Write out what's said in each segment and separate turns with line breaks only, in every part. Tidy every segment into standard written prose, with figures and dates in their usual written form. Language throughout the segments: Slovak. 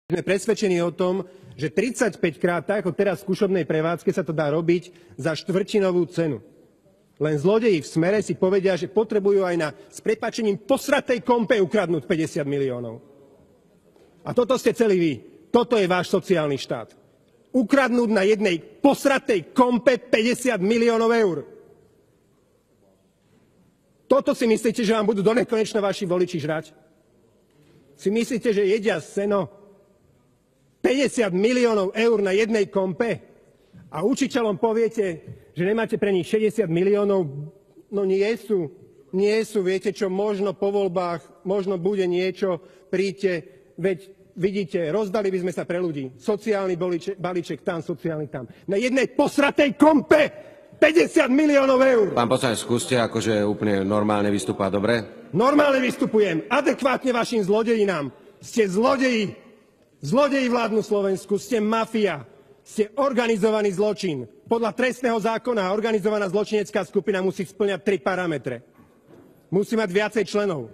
Sme presvedčení o tom, že 35-krát, tak ako teraz v skúšobnej prevádzke, sa to dá robiť za štvrtinovú cenu. Len zlodeji v Smere si povedia, že potrebujú aj na s prepáčením posratej kompe ukradnúť 50 miliónov. A toto ste celí vy. Toto je váš sociálny štát. Ukradnúť na jednej posratej kompe 50 miliónov eur. Toto si myslíte, že vám budú donekonečna vaši voliči žrať? Si myslíte, že jedia seno? 50 miliónov eur na jednej kompe a učiteľom poviete, že nemáte pre nich 60 miliónov, no nie sú, viete čo, možno po voľbách, možno bude niečo, príďte, veď vidíte, rozdali by sme sa pre ľudí. Sociálny balíček tam, sociálny tam. Na jednej posratej kompe 50 miliónov eur.
Pán poslanec, skúste akože úplne normálne vystúpať, dobre?
Normálne vystupujem, adekvátne vašim zlodejinám. Ste zlodeji. Zlodeji vládnu Slovensku, ste mafia, ste organizovaný zločin. Podľa trestného zákona organizovaná zločinecká skupina musí spĺňať 3 parametre. Musí mať viacej členov.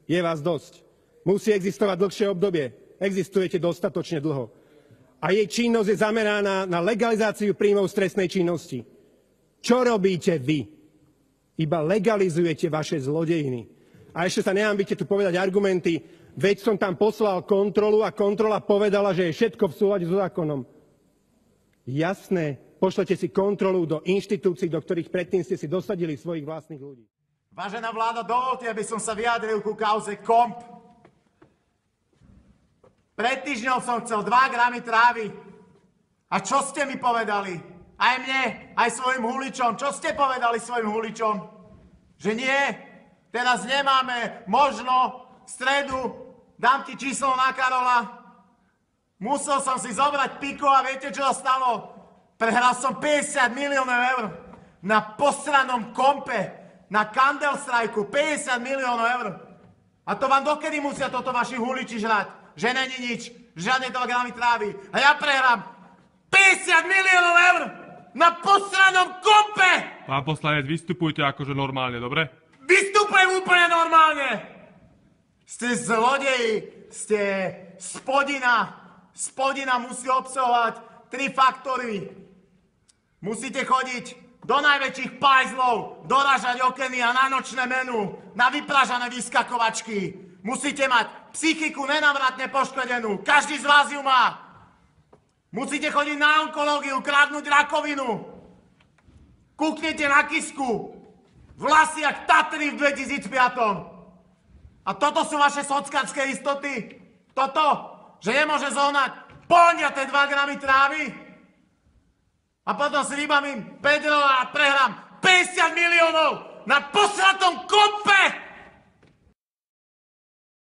Je vás dosť. Musí existovať dlhšie obdobie. Existujete dostatočne dlho. A jej činnosť je zameraná na legalizáciu príjmov z trestnej činnosti. Čo robíte vy? Iba legalizujete vaše zlodejiny. A ešte sa nehambíte tu povedať argumenty, veď som tam poslal kontrolu a kontrola povedala, že je všetko v súlade so zákonom. Jasné, pošlete si kontrolu do inštitúcií, do ktorých predtým ste si dosadili svojich vlastných ľudí.
Vážená vláda, dovolte, aby som sa vyjadril ku kauze KOMP. Pred týždňom som chcel 2 gramy trávy. A čo ste mi povedali? Aj mne, aj svojim huličom. Čo ste povedali svojim huličom? Že nie, teraz nemáme, možno v stredu dám ti číslo na Karola. Musel som si zobrať piko a viete, čo sa stalo? Prehral som 50 miliónov eur na posranom kompe, na Kandelstrajku, 50 miliónov eur. A to vám dokedy musia toto vaši huliči žrať? Že není nič, žiadne 2 gramy trávy. A ja prehrám 50 miliónov eur na posranom kompe!
Pán poslanec, vystupujte akože normálne, dobre?
Vystupujem úplne normálne! Ste zlodeji, ste spodina. Spodina musí obsahovať 3 faktory. Musíte chodiť do najväčších pajzlov, dorážať okeny a na nočné menu, na vypražané vyskakovačky. Musíte mať psychiku nenávratne poškodenú. Každý z vás ju má. Musíte chodiť na onkológiu, kradnúť rakovinu. Kúknete na Kisku. Vlasy jak Tatry v 2005. A toto sú vaše sockanské istoty? Toto? Že nemôže zohnať poľňaté 2 gramy trávy? A potom si vybavím Pedro a prehrám 50 miliónov na posratej